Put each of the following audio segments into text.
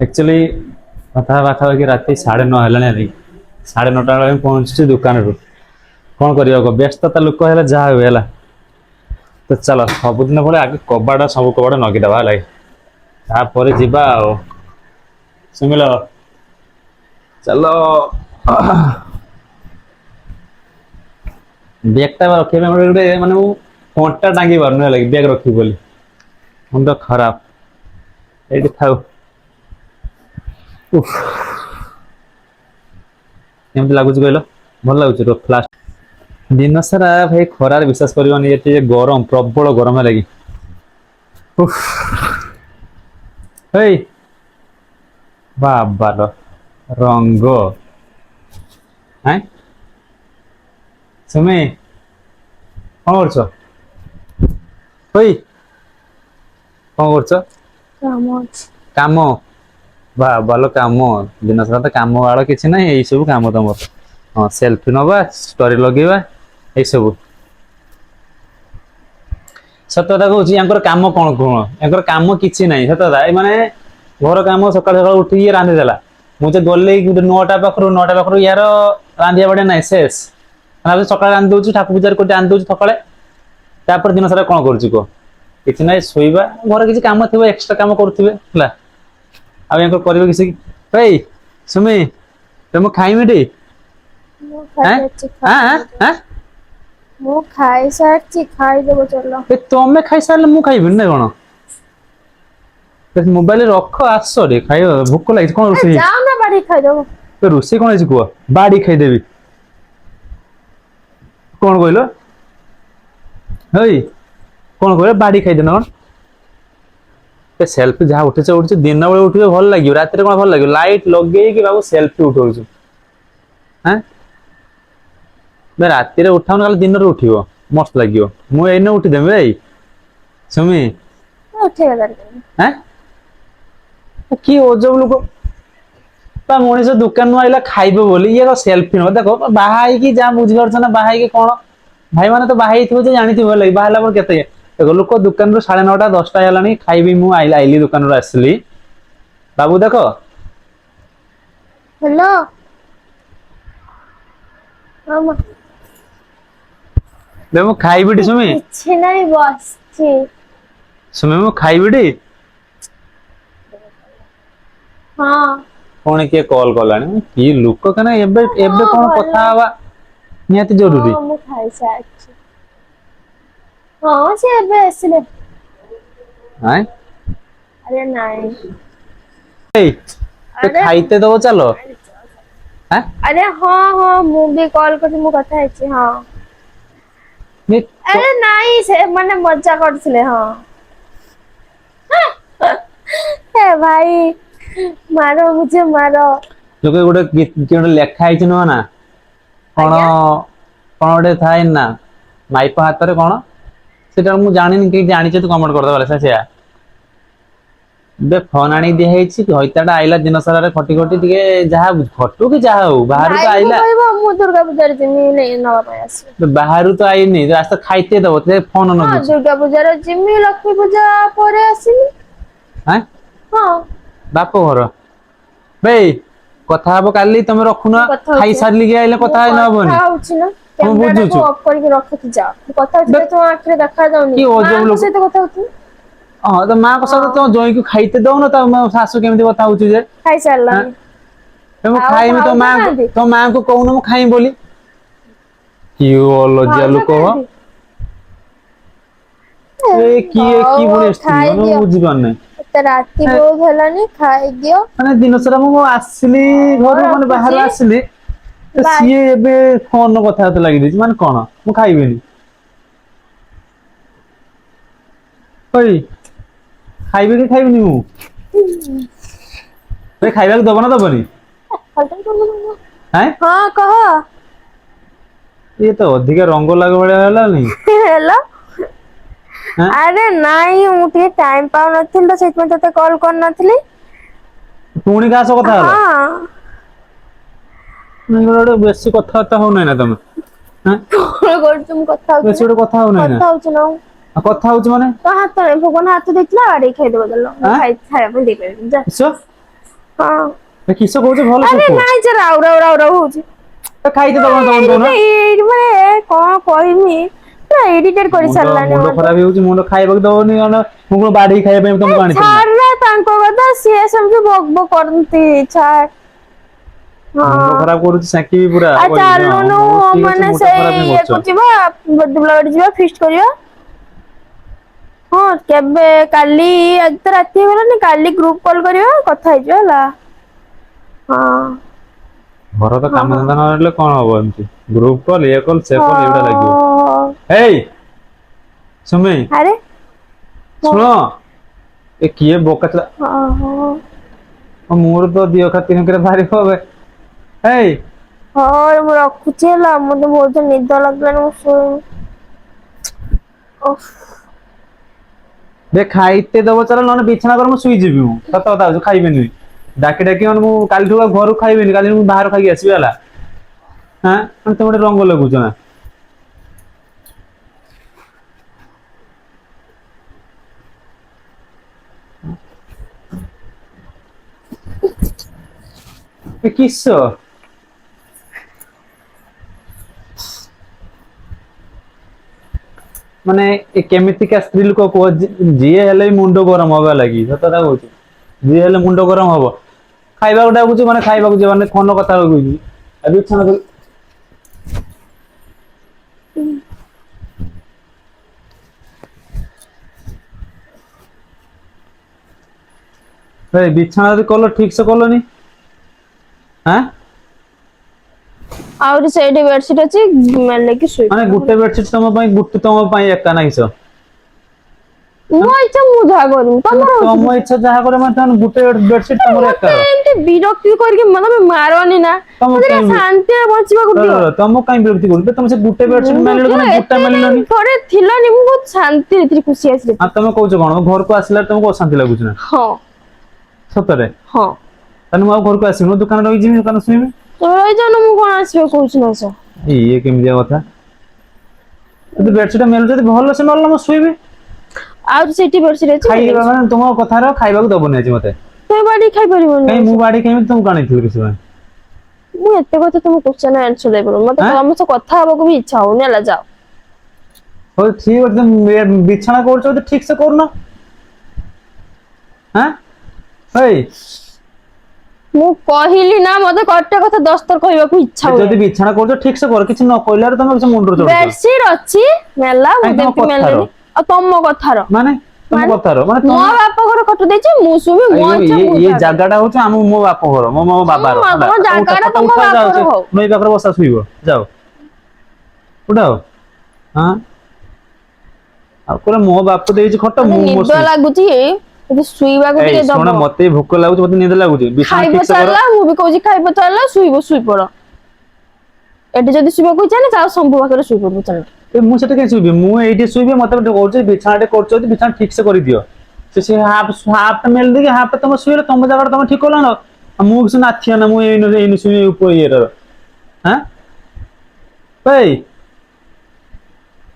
Actually कथा पाखापाखि राति 9:30 है 9:30 बेले पहुंची दुकान रू कौन कर व्यस्तता लोक है जहाँ हुए है तो चलो सबुदिन भाई आगे कबाड़ सब कबाड़ नगीदबा तापर जीवा सुमिल चलो बैगटा रखा गोटे मानने कंटा टांगी पार बैग रखी बोली मुंड खराब ये था केमती लगुच कहल भल लगुच फ्लास्ट दिन सारा भाई खरार विश्वास करवानी ये गरम प्रबल गरम लगी बाबार रंग सुमी कौन कर काम बाल काम दिन सारा तो काम वाला किसी ना यही सब काम तुम हाँ सेल्फी नवा स्टोरी लगेवा ये सब सतता कहूँ काम कौन कौन काम किसी ना सतता ये घर काम सका सका उठिक रांधिदेला मुझे गले 9टा पाखर यार रांधिया बड़े ना शेष सका रांधि दूसरी ठाकुर पूजा कर रांधि दूसरी सका दिन सारा कौन करुँ किसी ना शोवा घर किसी काम थी एक्सट्रा काम करुवे कर किसी सुमी तुम खाइमी टी तमें खाई सारे मुझे खाइबी ना कौन मोबाइल रख आस खाई भोक लगी कौन रोसे रोसे कौन है कह बाड़ी खाईदेवी कौन कहल कौन कह बाड़ी खाईदेना कौन सेल्फी जहाँ उठे उठे दिन बेले उठे भल लगे रात कौन भल लगे लाइट लगे कि बाबू सेल्फी उठाऊ रात उठाऊन कल दिन उठ मस्त लगे मुझे उठीदेवी भाई सुमी कि ओजब लोक मनीष दुकान आइला खाइबे बोली ये सेल्फी न देखो बाहर जहाँ बुझीपार ना बाहर कौन भाई मैंने तो बाहर जानी लगे बाहर पर के देखो लोक दुकान रू 9:30 10टा है खाइबी मुझे आइली दुकान रू आसली बाबू देख हेलो मु खाइबी सुमी सुमी मु खाइबी हाँ कौन किए कॉल कला कि लोक कहना एबे एबे कौन कथा हवा निहाती जरूरी मु खाई सारी हाँ से एबे आसिले हां अरे नहीं तो खाइते दो चलो हां अरे हाँ हाँ मु भी कॉल कर मु कथा है हाँ अरे नहीं से माने मजा करथिले हाँ ए भाई मारो मुझे मारो लोक गोटे लेखा है ना कौन कौन गोटे थाए ना माइप हाथ में कौन से मुझे जानी कि जानी तू कमेंट करदे से फोन आनी दिखाई हईताटा आइला दिन सारा खटी खटी जहाँ फटू कि जहाँ हो बाहर तो आइला दुर्गा पूजा बाहर तो आईनी रास्ता खाइते दब फोन न दुर्गा पूजा जिमी लक्ष्मी पूजा पर आसमी हाँ बाप घर भाई कथा हम काली तुम रखुन खाई सारे आइले कथा हबनी कैमरा को ऑफ करके रखती जा कथा होती तो आंख रे देखा जाउनी की ओजब लोग से तो कथा होती हां तो मां को साथ तो जोई को खाइते दो ना तो सासू केमती कथा होची जे खाई सारला तुम खाई में तो मां को कहू न खाई बोली की ओ लज्जा लोक ए की बोले स्त्री बुझी पाने तो राती बहुत हलानी खाई दियो माने दिन सारा मु आसली घर माने बाहर आसली तो सी एबे फोन कथा होते लगी दी माने कोन मु खाइबेनी ओई खाइबे कि खाइबेनी मु भाई खाइबा के दबना दबनी हैं हां कह ये तो अधिक रंग लाग बळा हला नहीं हेलो अरे नहीं मुझे टाइम पाउ नथिल तो सेट में तते कॉल कर नथिली पुणी का कथा हला हां नहीं बेसी कथा हो ना तुम हां कोन तुम कथा हो बेसी कथा हो ना कथा हो ना कथा हो माने तो हाथ में भगवान हाथ देखला गाड़ी खाई देबो दलो खाई खाया पे दे जा सो ହଁ କିସ କହୁଛ ଭଲ ଆରେ ସବୁ ନାଇଁ ଯେ ରାଉ ରାଉ ରାଉ ରାଉ ହଉଛି ଖାଇତେ ଦବ ତମ ଦଉନ ଏଇଠି ମାନେ କଣ କହିମି ପୁରା ଇରିଟେଟ କରି ମୁଣ୍ଡ ସାରିଲାଣି ମୁଣ୍ଡ ମତେ। ଖରାପ ହେଇଯାଉଛି ମୁଣ୍ଡ ଖାଇବାକୁ ଦବନି କାରଣ ମୁଁ କଣ ବାଢିକି ଖାଇବା ପାଇଁ ତମକୁ ଆଣିଥିଲି ନା ଛାଡ ତାଙ୍କ କଥା ସିଏ ସେମିତି ବକ୍ ବକ୍ କରନ୍ତି ଛାଡ। ମୁଣ୍ଡ ହଁ ଖରାପ କରୁଛି ସାଙ୍କି ପୁରା ଆଉ କହିବି ହଁ ଚାଲୁନୁ ହଉ ଠିକ ଅଛି ମାନେ ମୁଣ୍ଡ ସେଇ ଖରାପ ହିଁ ଇଏ କୁ କରୁଛ। ଯିବା ବୁଧବାର ଯିବା ଫିଷ୍ଟ କରିବା। ହଁ କେବେ କାଲି ଆଜି ତ ରାତି ହେଇଗଲାଣି କାଲି ଗ୍ରୁପ କଲ କରିବା କଥା ହେଇଯିବା ହେଲା। ହଁ। ଘର ତ ହଁ କାମ ହଁ ଧନ୍ଦା ନହେଲେ କଣ ହବ ଏମିତି ଗ୍ରୁପ କଲ ଇଏ କଲ ସେ କଲ ଏଇଗୁଡା ହଁ ଲାଗିବ। ଏଇ ସୁମେଇ ଆରେ ଶୁଣ ଏ କିଏ ବୋକା ଚୋଦା ଓହୋ। ମୋର ତ ଦିଅ ଖାତି ବାହାରିବ ଏବେ ହେଇ ହଁ ମୁଁ ରଖୁଛି ହେଲା ମତେ ବହୁତ ନିଦ ଲାଗିଲାଣି ମୁଁ ଶୋଇବି। ଓଫ। ଦେ ଖାଇତେ ଦବ ଚାଲ ନହେଲେ ବିଛଣା କର ମୁଁ ଶୋଇଯିବି ମୁଁ ସତ କଥା କହୁଛି ଖାଇବିନି। ଡାକି ଡାକି ମାନେ ମୁଁ କାଲିଠୁ ଆଉ ଘରକୁ ଖାଇବିନି କାଲି ମୁଁ ବାହାର ଖାଇକି ଆସିବି ହେଲା। ହଁ ତମେ ଗୋଟେ ରଙ୍ଗ ଲଗୁଛ ନା। ଏ କିସ? ମାନେ ଏ କେମିତିକା ସ୍ତ୍ରୀ ଲୋକ କୁହ ଯିଏ ହେଲେ ବି ମୁଣ୍ଡ ଗରମ ହବା ଲାଗି ସତ କଥା କହୁଛି। ଯିଏ ହେଲେ ମୁଣ୍ଡ ଗରମ ହବ ଖାଇବାକୁ ଡାକୁଛି ମାନେ ଖାଇବାକୁ ଯିବ ମାନେ ଫୋନ କଥା କହୁଛି ଆଉ ବିଛଣା ଭାଇ ବିଛଣା ଯଦି କଲ ଠିକ ସେ କଲନି ଆଁ ଆହୁରି ସେଇଠି ବେଡସିଟ୍ ଅଛି ମେଲେଇକି ମାନେ ଶୋଇପଡ ଗୋଟେ ବେଡସିଟ୍ ତମ ପାଇଁ ଗୋଟେ ତମ ପାଇଁ ଏକା ନାଇଁଛ। ମୋ ଇଚ୍ଛା ମୁଁ ଯାହା କରିବି ମାନେ ତମର ହଉଛି ତମ କିସ। ଇଚ୍ଛା ଯାହା କରିବ ମାନେ ତମେ ଗୋଟେ ବେଡସିଟ୍ ତମର ମତେ ଏକାର। ଏମିତି ବିରକ୍ତି କରିକି ତମେ ମାରନି ନା ତମକୁ ମତେ ଟିକେ କାଇଁ ଶାନ୍ତିରେ ବଞ୍ଚିବାକୁ ଦିଅ। ତମକୁ କାଇଁ ବିରକ୍ତି କରୁଛି ତମେ ସେ ଗୋଟେ ବେଡସିଟ୍ ମୁଣ୍ଡ ମାରିଲ ଥିବ ମାନେ ଗୋଟା ଏତେ ଟାଇମ ମିଳିଲନି। ଥରେ ଥିଲାନି ମୁଁ ବହୁତ ଶାନ୍ତିରେ ଥିଲି ଖୁସି ଆସିଲେ ଆଉ ତମେ କହୁଛ କଣ ଘରକୁ ଆସିଲାରେ ତମକୁ ଅଶାନ୍ତି ଲାଗୁଛି ନା ହଁ ସତରେ। ହଁ। ତାହେଲେ ମୁଁ ଆଉ ଘରକୁ ଆସିବିନି ମୁଁ ଦୋକାନରେ ରହିଯିବି ଦୋକାନରେ ଶୋଇବି। ତମେ ରହିଯାଉନ ମୁଁ କଣ ଆସିବାକୁ କହୁଛି ନ ଆସ। ଇଏ କେମିତିଆ କଥା ଯଦି ବେଡସିଟ୍ ମିଳୁଛି ଯଦି ଭଲସେ ମିଳିଲେ ମୁଁ ଶୋଇବି। ଆଉ ସେଇଠି ବେଡସିଟ୍ ଅଛି ଖାଇବା ମେଲେଇକି ଶୋଇପଡ। ମାନେ ତୁମ କଥାର ଖାଇବାକୁ ଦବନି ଆଜି ମତେ। ତମେ ବାଡେଇ ଖାଇ ପାରିବନି କାଇଁ ମୁଁ ଆଇଁଷ। ବାଡେଇ ଖାଇବିନି ତମକୁ କଣ ଆଣିଥିଲି କି ସେମାନେ। ମୁଁ ଏତେ କଥା ତମ କୋଶ୍ଚିନ୍ ଆନ୍ସର ଦେଇପାରିବିନି ମତେ ଆଁ ତମ ସହ କଥା ହବାକୁ ବି ଇଚ୍ଛା ହଉନି ହେଲା ଯାଅ। ହଉ ଠିକ ଅଛି ବିଛଣା କରୁଛ ଯଦି ଠିକ ସେ କରୁନ। ଆଁ ହେଇ ମୁଁ କହିଲି ନା ମତେ ଗୋଟେ କଥା 10 ଥର କହିବାକୁ ଇଚ୍ଛା ଯଦି ହୁଏନି। ବିଛଣା କରୁଛ ଠିକ ସେ କର କିଛି ନ କହିଲାରୁ ତମେ କିଛି ମୁଣ୍ଡରେ ଚଢୁଛ। ବେଡସିଟ୍ ଅଛି ମେଲା ମୁଁ କାହିଁ ତମ ଯେମିତି କଥାର ମେଲିନି ଆଉ ତମ କଥାର ତମ ମାନେ କଥାର ମାନେ ମୋ ତମେ ବାପ ଘର ଖଟ ଦେଇଛି ମୁଁ ଶୋଇବି ମୋ ଇଚ୍ଛା ମୁଁ ଯାହା କରିବି। ଆମ ମୋ ବାପ ଘର ମୋ ବାବାର ହେଲା ତମ ଉଠା ଜାଗା ଟା ଖଟ ତମ ଉଠା ବାପର ଯାଉଛି ହଉ। ନଈ ପାଖରେ ବସା ଶୋଇବ ଯାଅ ଉଠାଅ ହଁ। ଆଉ କହିଲେ ମୋ ବାପ ଦେଇଛି ଖଟ ମତେ ମୁଁ ମୋ ନିଦ ଶୋଇବି। ଲାଗୁଛି ଯଦି ଶୋଇବାକୁ ଏଇ ଟିକେ ଶୁଣ ଦବ। ମତେ ଭୋକ ଲାଗୁଛି ମତେ ନିଦ ଲାଗୁଛି ବିଛଣା ଖାଇବ ଠିକ ସେ କର। ଚାଲିଲା ମୁଁ ବି କହୁଛି ଖାଇବ ଚାଲିଲ ଶୋଇବ ଶୋଇପଡ ଏଠି ଯଦି ଶୋଇବାକୁ ଇଚ୍ଛା ନାହିଁ ଯାଅ ଶମ୍ଭୁ ପାଖରେ ଶୋଇପଡିବ ଚାଲ। ଏ ମୁଁ ସେଠି କାଇଁ ଶୋଇବି ମୁଁ ଏଇଠି ଶୋଇବି ମତେ କହୁଛି ବିଛଣା ଟେ କରୁଛ ଯଦି ବିଛଣା ଠିକ ସେ କରିଦିଅ। ସେ ହାଫ ଟା ମେଲି ଦେଇକି ହାଫ ଟା ତମ ଶୋଇଲ ତମ ଜାଗା ତମେ ଠିକ କଲ ନା। ଆଉ ମୁଁ କିଛି ନାଥିବ ନା ମୁଁ ଏଇନେ ଶୋଇବି ଉପର ଇଏର ଆଁ ଓଇ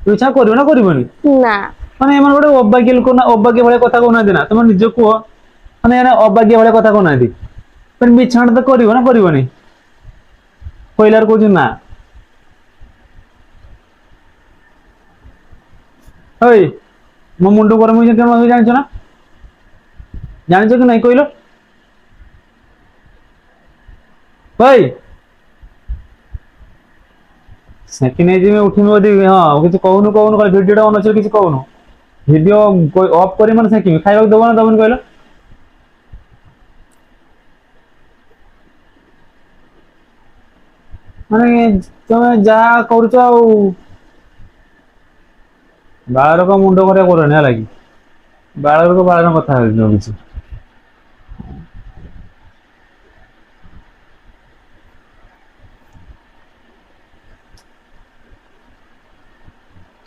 ବିଛଣା କରିବ ନା କରିବନି। ନା। ମାନେ ଏମାନେ ଗୋଟେ ଅବାଗିଆ ଲୋକ ନା ଅବାଗିଆ ଭଳିଆ କଥା କହୁନାହାନ୍ତି ନା ତମେ ନିଜେ କୁହ। ମାନେ ଏ ଅବାଗିଆ ଭଳିଆ କଥା କହୁନାହାନ୍ତି ବିଛଣା ତ କରିବ ନା କରିବନି। କହିଲାରୁ କହୁଛି ନା। ଓଇ ମୋ ମୁଣ୍ଡ ଗରମ ହେଇଛି କେମିତି ଜାଣିଛ ନା। ଜାଣିଛ କି ନାଇଁ କହିଲ। ଓଇ ସେଠି ନେଇଯିବି ଉଠିବି ଯଦି ହଁ କିଛି କହୁନୁ ଭିଡିଓ ଟା ଅନ୍ ଅଛି କିଛି କହୁନୁ। ଭିଡିଓ ଅଫ୍ କରି ମାନେ ସେକିବି ଖାଇବାକୁ ଦବ ନା ଦବନି କହିଲ। ମାନେ ତମେ ଯାହା କରୁଛ ଆଉ ବାଳକ ମୁଣ୍ଡ ଖରାପ କରନି ହେଲା କି ବାଳକ ବାଳକ କଥା କିଛି।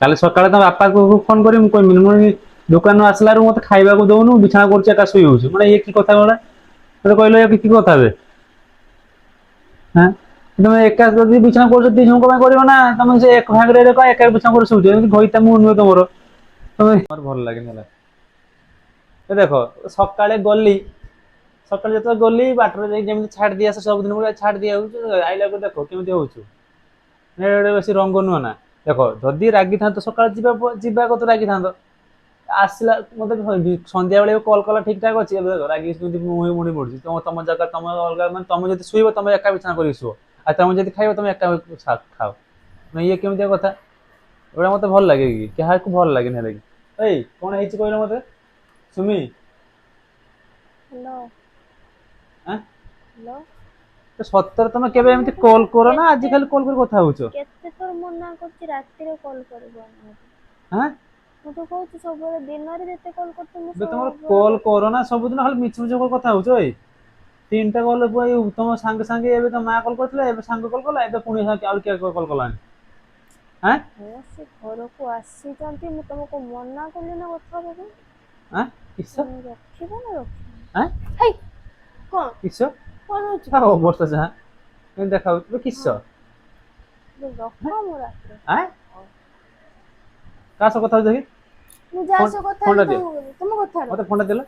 କାଲି ସକାଳେ ତ ବାପାକୁ ଫୋନ କରି ମୁଁ କହିବି ମୁଁ ଦୋକାନରୁ ଆସିଲାରୁ ମତେ ଖାଇବାକୁ ଦଉନୁ ବିଛଣା କରୁଛୁ ଏକା ଶୋଇ ହଉଛି ମାନେ ଇଏ କି କଥା କଲା। ମତେ କହିଲ କି କଥା ବେ ତମେ ଏକା ଯଦି ବିଛଣା କରୁଛ ଦି ଜଣଙ୍କ ପାଇଁ କରିବ ନା ତମେ ସେ ଭାଗରେ ଏକା ବିଛଣା ଶୋଉଛ ଏମିତି ଘଇତା ମୁହଁ ନୁହେଁ ତମର ତମେ ଭଲ ଲାଗେନି ହେଲା। ଏ ଦେଖ ସକାଳେ ଗଲି ସକାଳେ ଯେତେବେଳେ ଗଲି ବାଟରେ ଯାଇକି ଯେମିତି ଛାଡି ଦିଆ ସବୁଦିନ ଭଳିଆ ଛାଡି ଦିଆ ହଉଛି ଆଇଲା ପରେ ଦେଖ କେମିତି ହଉଛୁ ଏଇଟା ବେଶୀ ରଙ୍ଗ ନୁହଁ ନା ଦେଖ ଯଦି ରାଗିଥାନ୍ତ ସକାଳେ ଯିବା କଥା ରାଗିଥାନ୍ତ ଆସିଲା ମତେ ସନ୍ଧ୍ୟା ବେଳେ କଲ୍ କଲା ଠିକ ଠାକ ଅଛି ଏବେ ଦେଖ ରାଗି ମୁହିଁ ମୁଣି ପଡୁଛି ତମ ଜାଗା ତମ ଅଲଗା ମାନେ ତମେ ଯଦି ଶୋଇବ ତମେ ଏକା ବିଛଣା କରିକି ଶୁଅ ଆଉ ତମେ ଯଦି ଖାଇବ ତମେ ଏକା ଖାଅ ଇଏ କେମିତିଆ କଥା ଏଗୁଡ଼ା ମତେ ଭଲ ଲାଗେ କି କାହାକୁ ଭଲ ଲାଗେନି ହେଲେ କି ଏଇ କଣ ହେଇଛି କହିଲ ମତେ ସୁମି ହ୍ୟାଲୋ ଆଁ ହ୍ୟାଲୋ ସତରେ ତମେ କେବେ ଏମିତି କଲ୍ କର ନା ଆଜି ଖାଲି କଲ୍ କରି କଥା ହଉଛ କେତେ ଥର ମନା କରୁଛି ରାତିରେ କଲ୍ କରିବ ଆଁ ମୁଁ ତ କହୁଛି ସବୁବେଳେ ଦିନରେ ଯେତେ କଲ୍ କରୁଛି ମୁଁ ଏବେ ତମର ସବୁବେଳେ କଲ୍ କର ନା ସବୁଦିନ ଖାଲି ମିଛ ମିଛ କଥା ହଉଛ ଏଇ ତିନିଟା କଲ୍ ତମ ସାଙ୍ଗେ ସାଙ୍ଗେ ଏବେ ତ ମା କଲ୍ କରିଥିଲା ଏବେ ସାଙ୍ଗ କଲ୍ କଲା ଏବେ ପୁଣି ଆଉ କିଏ କଲ୍ କଲାଣି ଆଁ ହଁ ସେ ଘରକୁ ଆସିଛନ୍ତି ମୁଁ ତମକୁ ମନା କଲି ନା କଥା ହବା ପାଇଁ ଆଁ କିସ ତମେ ରଖିବ ନା ଆଁ ରଖିବ ହେଇ କଣ କିସ କଣ ହଉଛି ତା ଅବସ୍ଥା ଯାହା କେମିତି ଦେଖା ହଉଛି କିସ ରଖ ମୁଁ ରାତିରେ ଆଁ କାହା ସହ କଥା ହଉଛ କି ମୁଁ ଯାହା ସହ କଥା ଫୋନ୍ ଟା ହେବି ଦିଅ ତମ କଥା ମତେ ଫୋନ୍ ଟା ଦେଲ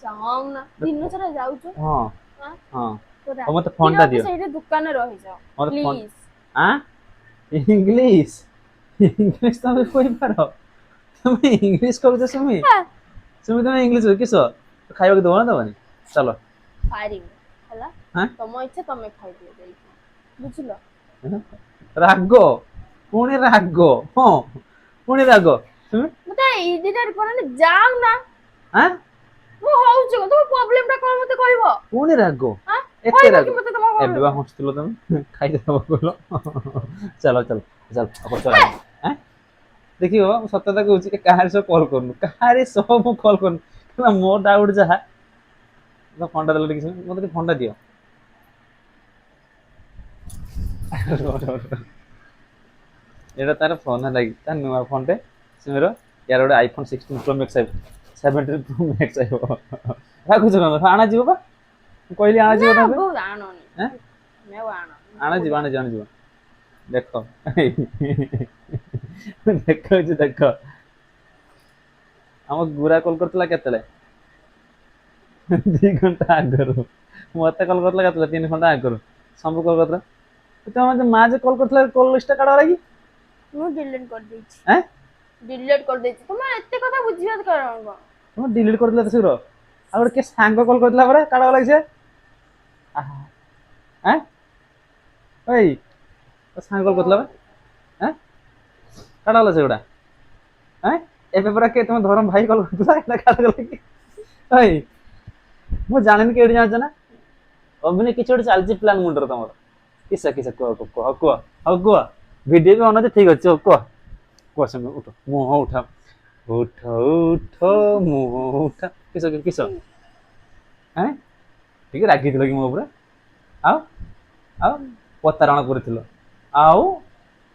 ଯାଉନା ଦିନ ସାରା ଯାଉଛୁ ହଁ ହଁ ତ ହଉ ମତେ ଫୋନ୍ ରାତିରେ ଟା ବି ଦିଅ ସେଇଠି ଦୋକାନରେ ରହିଯାଅ ମତେ ଫୋନ୍ ପ୍ଲିଜ ଆଁ ଇଂଲିଶ ତମେ କହିପାର ତମେ ଇଂଲିଶ କହୁଛ ସୁମି ସୁମି ତମେ ଇଂଲିଶ କିସ ଖାଇବାକୁ ଦବ ନା ଦବନି ଚାଲ ପାରିବି ହେଲା ଆଁ ତମ ଇଚ୍ଛା ତମେ ଖାଇଦିଅ ଯାଇକି ବୁଝିଲ ରାଗ ପୁଣି ରାଗ ହଁ ପୁଣି ରାଗ ସୁମି ମତେ ଇରିଟେଟ କରନି ଯାଉନା ଆଁ ମୁଁ ହଉଛି ତମ ପ୍ରୋବ୍ଲେମ ଟା କଣ ମତେ କହିବ ପୁଣି ରାଗ ଆଁ ଏତେ କହିବ କି ରାଗ ମତେ ତମ ଏବେ ବା ପ୍ରୋବ୍ଲେମ ହସୁଥିଲ ତମେ ଖାଇଦବ କହିଲ ଚାଲ ଚାଲ ଚାଲ କରୁଛ ରାଗ ଆଁ ଦେଖିବ ମୁଁ ସତ କଥା କହୁଛି କାହାରି ସହ କଲ୍ କରୁନୁ କାହାରି ସହ ମୁଁ କଲ୍ କରୁନୁ ମୋ ଡାଉଟ ଯାହା ଫୋନ୍ ଟା ଦେଲ ଟିକେ ମତେ ଟିକେ ଫୋନ୍ ଟା ଦିଅ ଏଇଟା ତାର ଫୋନ ହେଲା କି ତା ନୂଆ ଫୋନ ଟେ ସୁମିର ୟାର ଗୋଟେ ଆଇଫୋନ 16 ପ୍ରୋ ମ୍ୟାକ୍ସ ଆଇବ 17 ପ୍ରୋ ମ୍ୟାକ୍ସ ଆଇବ ରାଗୁଛ କଣ ଆଣାଯିବ ବା ମୁଁ କହିଲି ନା ଆଣାଯିବ ତାଙ୍କ ବହୁତ ଆଣନି ପାଇଁ ମେଉ ଆଣ ଆଣାଯିବ ଆଣାଯିବ ଆଣାଯିବ ଦେଖ ଦେଖଉଛି ଦେଖ ଆମ ଗୁରା କଲ୍ କରିଥିଲା କେତେବେଳେ 2 ଘଣ୍ଟା ଆଗରୁ ମତେ କଲ୍ କରିଥିଲା କେତେବେଳେ 3 ଘଣ୍ଟା ଆଗରୁ ସମ୍ଭୁ କଲ୍ କରିଥିଲା ତମେ ମା ଯେ କଲ୍ କରିଥିଲା କଲ୍ ଲିଷ୍ଟ ଟା କାଢ ଲାଗି ମୁଁ ଡିଲିଟ କରିଦେଇଛି ଆଁ ଡିଲିଟ କରିଦେଇଛି ତମେ ଏତେ କଥା ବୁଝିବା କାରଣ କଣ ତମେ ଡିଲିଟ କରିଦେଲା ତ ଶୀଘ୍ର ଆଉ ଗୋଟେ କିଏ ସାଙ୍ଗ କଲ୍ କରିଥିଲା ପରେ କାଢ ଲାଗି ସେ ଆଁ ଏଇ ସାଙ୍ଗ କଲ୍ କରିଥିଲା ବା କାଢ ଗଲା ସେଗୁଡା ଏବେ ପୁରା କିଏ ତମ ଧରମ ଭାଇ କଲ୍ କରିଥିଲା କାଢ ଗଲା କି ଏଇ ମୁଁ ଜାଣିନି କେଉଠି ଜାଣିଛ ନା ଅଭିନୟ କିଛି ଗୋଟେ ଚାଲିଛି ପ୍ଲାନ୍ ମୁଣ୍ଡରେ ତମର କିସ କିସ କୁହ ହଉ କୁହ ଭିଡିଓ ବି ଅନ ଅଛି ଠିକ ଅଛି ହଉ କୁହ କୁହ ସେମିତି ଉଠ ମୁହଁ ଉଠା ଉଠ ଉଠ ମୁହଁ ଉଠା କିସ କିସ ଟିକେ ରାଗିଥିଲ କି ମୋ ଉପରେ ଆଉ ଆଉ ପ୍ରତାରଣା କରିଥିଲ ଆଉ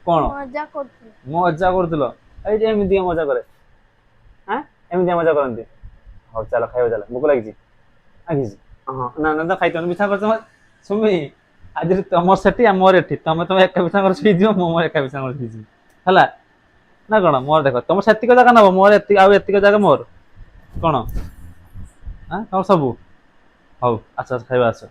କଣ ମଜା କରୁଥିଲି ମଜା କରୁଥିଲ ଏଇଠି ଏମିତିକା ମଜା କରେ ଏମିତିଆ ମଜା କରନ୍ତି ହଉ ଚାଲ ଖାଇବା ଚାଲ ଭୋକ ଲାଗିଛି ହଁ ନା ନା ତ ଖାଇଛ ମିଠା କରୁଛ ସୁମି ଆଜି ତମର ସେଠି ଆଉ ମୋର ଏଠି ତମେ ଏକା ବିଛାନା ଶୋଇଯିବ ମୁଁ ମୋର ଏକା ବିଛାନା ଶୋଇଯିବି ହେଲା ନା କଣ ମୋର ଦେଖ ତମର ସେତିକ ଜାଗା ନବ ମୋର ଏତିକି ଆଉ ଏତିକ ଜାଗା ମୋର କଣ ତମର ସବୁ ହଉ ଆସ ଖାଇବା ଆସ